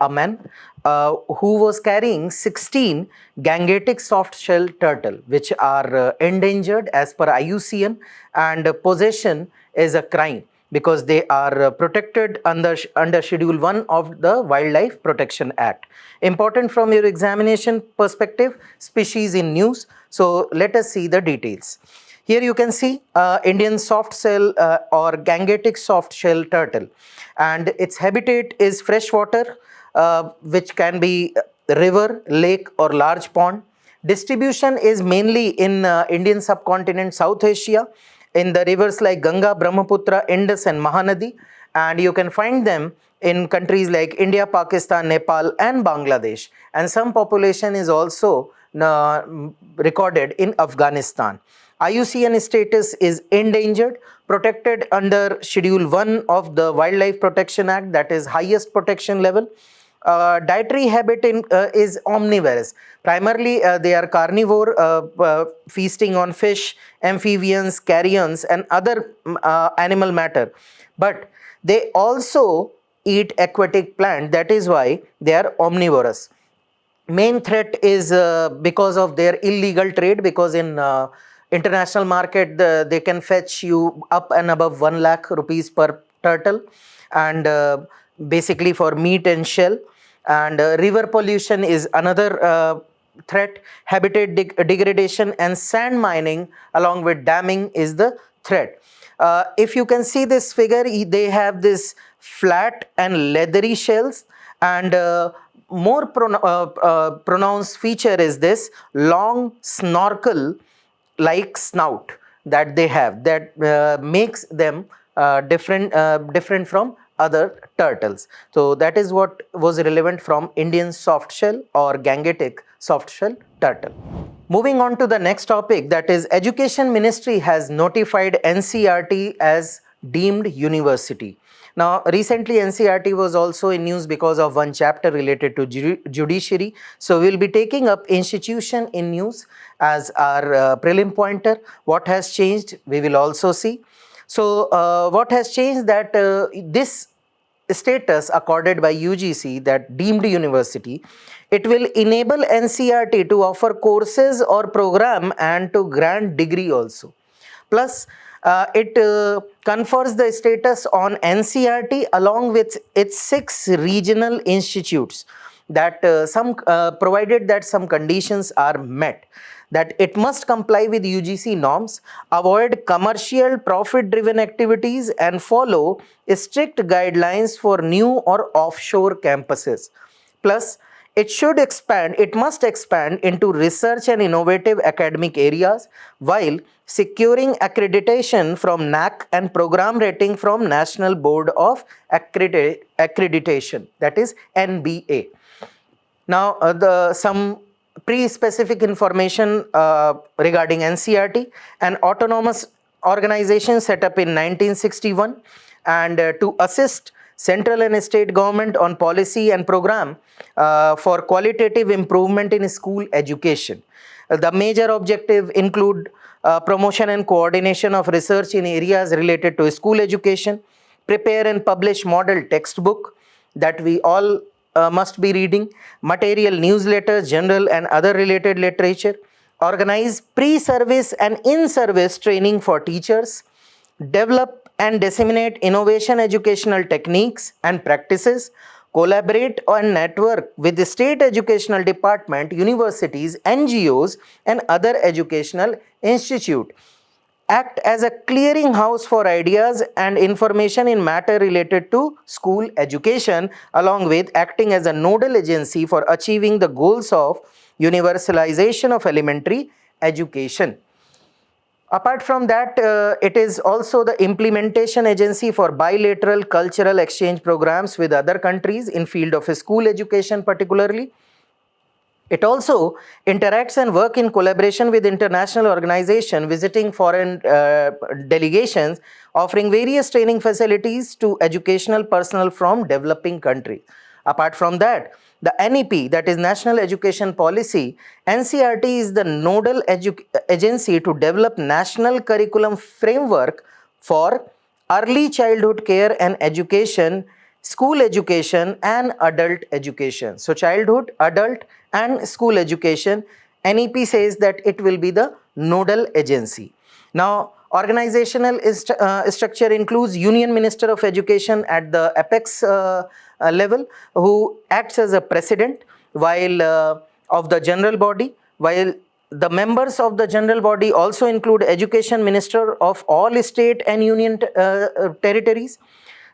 man who was carrying 16 gangetic soft-shell turtle which are endangered as per IUCN, and possession is a crime because they are protected under Schedule 1 of the Wildlife Protection Act. Important from your examination perspective, species in news. So let us see the details. Here you can see Indian soft shell or gangetic soft shell turtle, and its habitat is freshwater, which can be river, lake or large pond. Distribution is mainly in Indian subcontinent, South Asia, in the rivers like Ganga, Brahmaputra, Indus and Mahanadi, and you can find them in countries like India, Pakistan, Nepal and Bangladesh, and some population is also recorded in Afghanistan. IUCN status is endangered, protected under Schedule 1 of the Wildlife Protection Act, that is highest protection level. Dietary habit is omnivorous. Primarily, they are carnivore, feasting on fish, amphibians, carrions, and other animal matter. But they also eat aquatic plant. That is why they are omnivorous. Main threat is because of their illegal trade, because in international market they can fetch you up and above 1 lakh rupees per turtle, and basically for meat and shell. And river pollution is another threat. Habitat degradation and sand mining along with damming is the threat. If you can see this figure, they have this flat and leathery shells, and more pronounced feature is this long snorkel like snout that they have, that makes them different from other turtles. So that is what was relevant from Indian soft shell or gangetic soft shell turtle. Moving on to the next topic, that is Education Ministry has notified NCERT as deemed university. Now recently NCERT was also in news because of one chapter related to judiciary. So we will be taking up institution in news as our prelim pointer. What has changed we will also see. So what has changed, that this status accorded by UGC, that deemed university, it will enable NCERT to offer courses or program and to grant degree also. Plus it confers the status on NCERT along with its 6 regional institutes, that provided that some conditions are met, that it must comply with UGC norms, avoid commercial profit-driven activities and follow strict guidelines for new or offshore campuses. Plus, it must expand into research and innovative academic areas while securing accreditation from NAAC and program rating from National Board of Accreditation, that is NBA. Now, some pre-specific information regarding NCERT: an autonomous organization set up in 1961, and to assist central and state government on policy and program for qualitative improvement in school education. The major objective include promotion and coordination of research in areas related to school education, prepare and publish model textbook that we all must be reading, material newsletters, general and other related literature, organize pre-service and in-service training for teachers, develop and disseminate innovation educational techniques and practices, collaborate and network with the state educational department, universities, NGOs and other educational institute. act as a clearing house for ideas and information in matter related to school education, along with acting as a nodal agency for achieving the goals of universalization of elementary education. Apart from that, it is also the implementation agency for bilateral cultural exchange programs with other countries in field of school education particularly. It also interacts and work in collaboration with international organizations, visiting foreign delegations, offering various training facilities to educational personnel from developing countries. Apart from that, the NEP, that is National Education Policy, NCERT is the nodal agency to develop national curriculum framework for early childhood care and education, school education and adult education. So childhood, adult and school education, NEP says that it will be the nodal agency. Now, organizational structure includes Union Minister of Education at the apex level, who acts as a president while of the general body, while the members of the general body also include Education Minister of all state and union territories.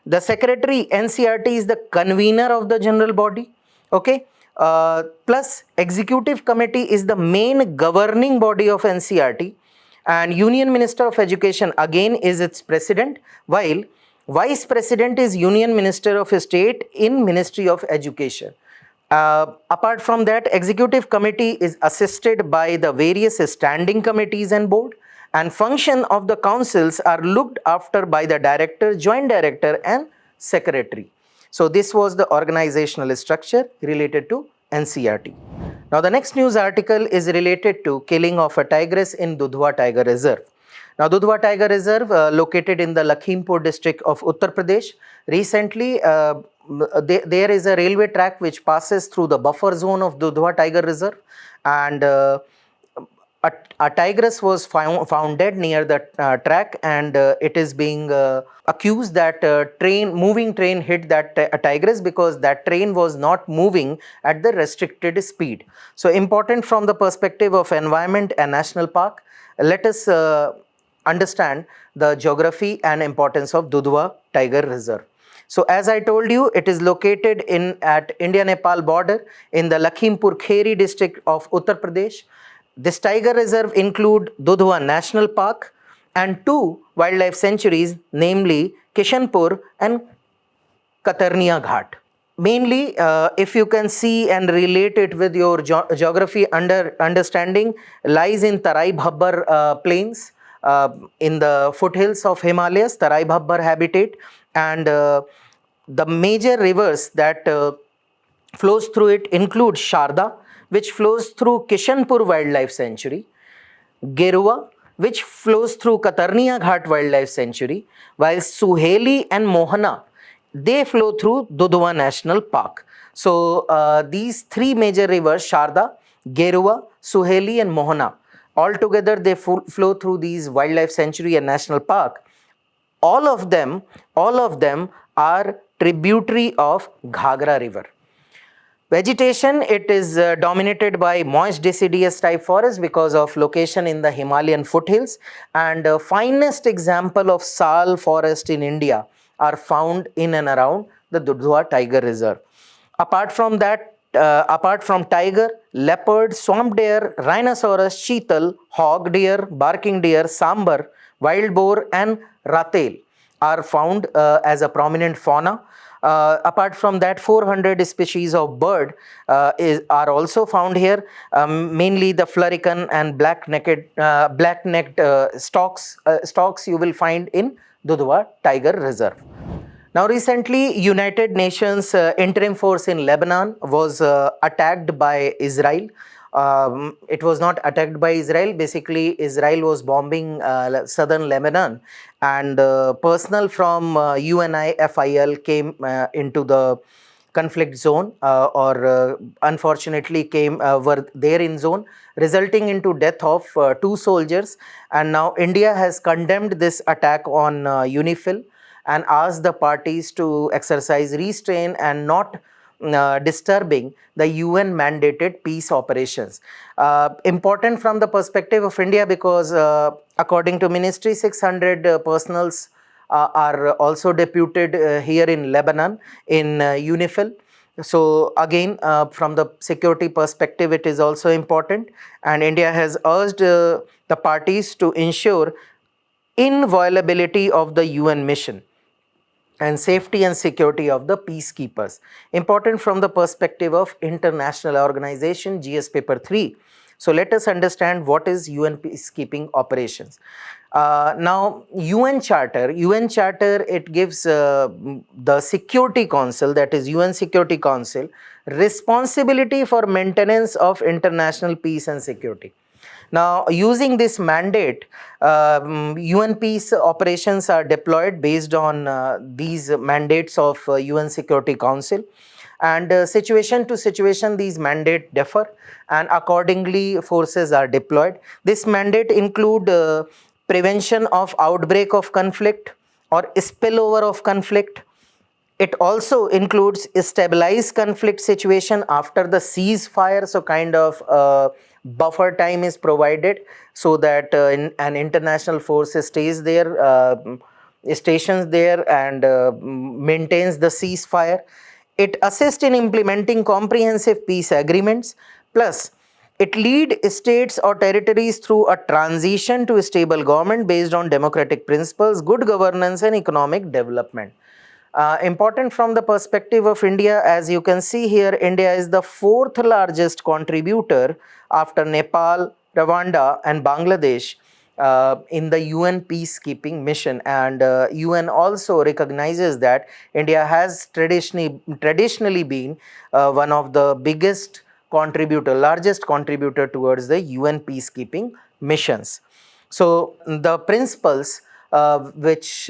The secretary NCERT is the convener of the general body. Okay. Plus executive committee is the main governing body of NCERT, and Union Minister of Education again is its president, while vice president is Union Minister of State in Ministry of Education. Apart from that, executive committee is assisted by the various standing committees and board, and function of the councils are looked after by the director, joint director and secretary. So this was the organizational structure related to NCERT. Now the next news article is related to killing of a tigress in Dudhwa Tiger Reserve. Now Dudhwa Tiger Reserve, located in the Lakhimpur district of Uttar Pradesh, recently there is a railway track which passes through the buffer zone of Dudhwa Tiger Reserve, and a tigress was found dead near the track, and it is being accused that moving train hit that tigress because that train was not moving at the restricted speed. So important from the perspective of environment and national park. Let us understand the geography and importance of Dudhwa Tiger Reserve. So as I told you, it is located at India-Nepal border in the Lakhimpur Kheri district of Uttar Pradesh. This tiger reserve include Dudhwa National Park and two wildlife sanctuaries, namely Kishanpur and Katarnia Ghat. Mainly, if you can see and relate it with your geography understanding, lies in Tarai Bhabbar plains, in the foothills of Himalayas, Tarai Bhabbar habitat, and the major rivers that flows through it include Sharda, which flows through Kishanpur Wildlife Sanctuary, Gerua, which flows through Katarnia Ghat Wildlife Sanctuary, while Suheli and Mohana, they flow through Dudhwa National Park. So these three major rivers, Sharda, Gerua, Suheli and Mohana, altogether they flow through these wildlife sanctuary and national park. All of them are tributary of Ghagra River. Vegetation, it is dominated by moist deciduous type forest because of location in the Himalayan foothills, and finest example of sal forest in India are found in and around the Dudhwa Tiger Reserve. Apart from that, apart from tiger, leopard, swamp deer, rhinoceros, cheetal, hog deer, barking deer, sambar, wild boar and ratel are found as a prominent fauna. Apart from that, 400 species of bird are also found here, mainly the florican and black-necked storks you will find in Dudhwa Tiger Reserve. Now recently, United Nations interim force in Lebanon was attacked by Israel. It was not attacked by Israel. Basically, Israel was bombing southern Lebanon, and personnel from UNIFIL came into the conflict zone, or unfortunately were there in zone, resulting into death of 2 soldiers. And now India has condemned this attack on UNIFIL and asked the parties to exercise restraint and not disturbing the UN mandated peace operations. Important from the perspective of India because according to ministry, 600 personals are also deputed here in Lebanon in UNIFIL. So again, from the security perspective, it is also important, and India has urged the parties to ensure inviolability of the UN mission and safety and security of the peacekeepers. Important from the perspective of international organization, GS paper 3. So let us understand what is UN peacekeeping operations. Now, UN Charter, it gives the Security Council, that is UN Security Council, responsibility for maintenance of international peace and security. Now, using this mandate, UN peace operations are deployed based on these mandates of UN Security Council, and situation to situation these mandates differ, and accordingly forces are deployed. This mandate include prevention of outbreak of conflict or spillover of conflict. It also includes a stabilized conflict situation after the ceasefire, so kind of buffer time is provided so that an international force stays there, stations there, and maintains the ceasefire. It assists in implementing comprehensive peace agreements, plus it lead states or territories through a transition to a stable government based on democratic principles, good governance and economic development. Important from the perspective of India, as you can see here, India is the fourth largest contributor after Nepal, Rwanda and Bangladesh in the UN peacekeeping mission, and UN also recognizes that India has traditionally been one of the biggest largest contributor towards the UN peacekeeping missions. So the principles which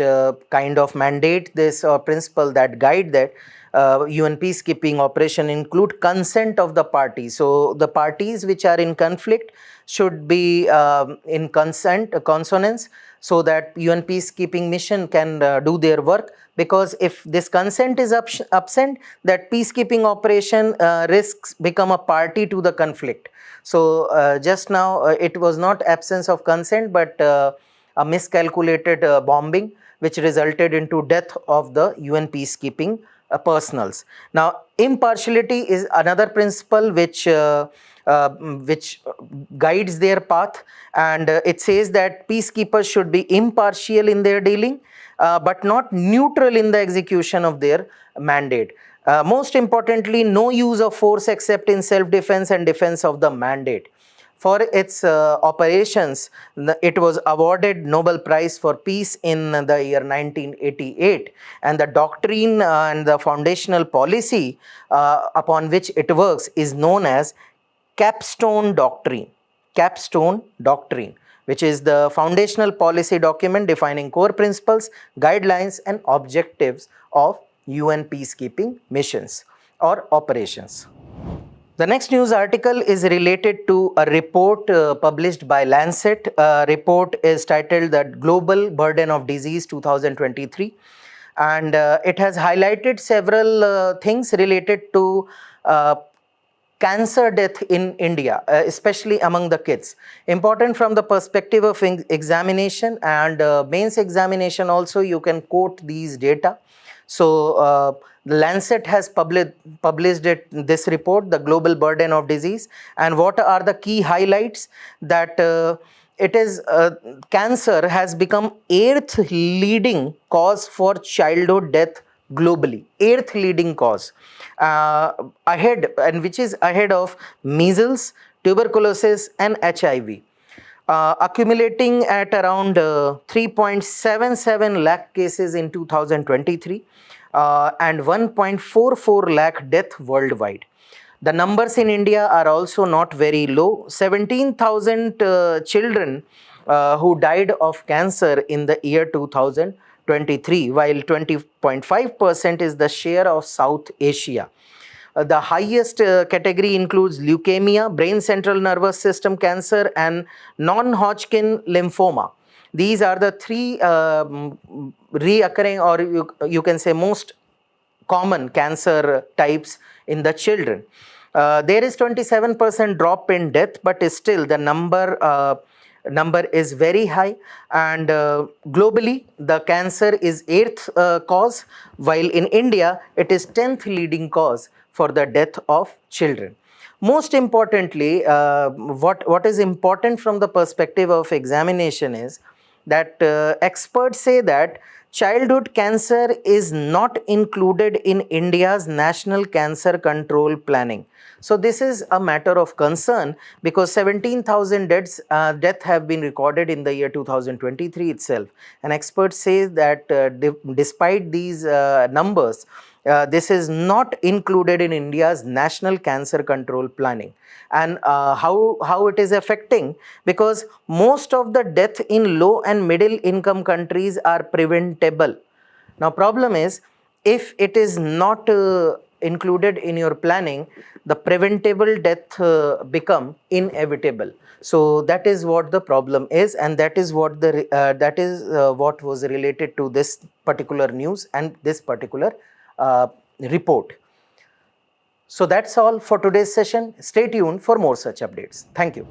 kind of mandate this, or principle that guide that UN peacekeeping operation include consent of the parties. So the parties which are in conflict should be in consonance, so that UN peacekeeping mission can do their work, because if this consent is absent, that peacekeeping operation risks become a party to the conflict. So just now it was not absence of consent, but a miscalculated bombing which resulted into death of the UN peacekeeping personals. Now, impartiality is another principle which guides their path, and it says that peacekeepers should be impartial in their dealing, but not neutral in the execution of their mandate. Most importantly, no use of force except in self-defense and defense of the mandate. For its operations, it was awarded Nobel Prize for Peace in the year 1988, and the doctrine and the foundational policy upon which it works is known as Capstone Doctrine. Capstone Doctrine, which is the foundational policy document defining core principles, guidelines and objectives of UN peacekeeping missions or operations. The next news article is related to a report published by Lancet. Report is titled The Global Burden of Disease 2023, and it has highlighted several things related to cancer death in India, especially among the kids. Important from the perspective of examination and mains examination also, you can quote these data. So Lancet has published this report, The Global Burden of Disease, and what are the key highlights? That it is cancer has become 8th leading cause for childhood death globally. 8th leading cause, ahead, and which is ahead of measles, tuberculosis and HIV. Accumulating at around 3.77 lakh cases in 2023 and 1.44 lakh death worldwide. The numbers in India are also not very low. 17,000 children who died of cancer in the year 2023, while 20.5% is the share of South Asia. The highest category includes leukemia, brain central nervous system cancer and non-Hodgkin lymphoma. These are the three reoccurring, or you can say most common cancer types in the children. There is 27% drop in death, but still the number is very high, and globally the cancer is 8th cause, while in India it is 10th leading cause for the death of children. Most importantly, what is important from the perspective of examination is that experts say that childhood cancer is not included in India's national cancer control planning. So this is a matter of concern, because 17,000 deaths have been recorded in the year 2023 itself. And experts say that despite these numbers, this is not included in India's national cancer control planning. And how it is affecting, because most of the death in low and middle income countries are preventable. Now problem is, if it is not included in your planning, the preventable death become inevitable. So that is what the problem is, and that is what what was related to this particular news and this particular report. So that's all for today's session. Stay tuned for more such updates. Thank you.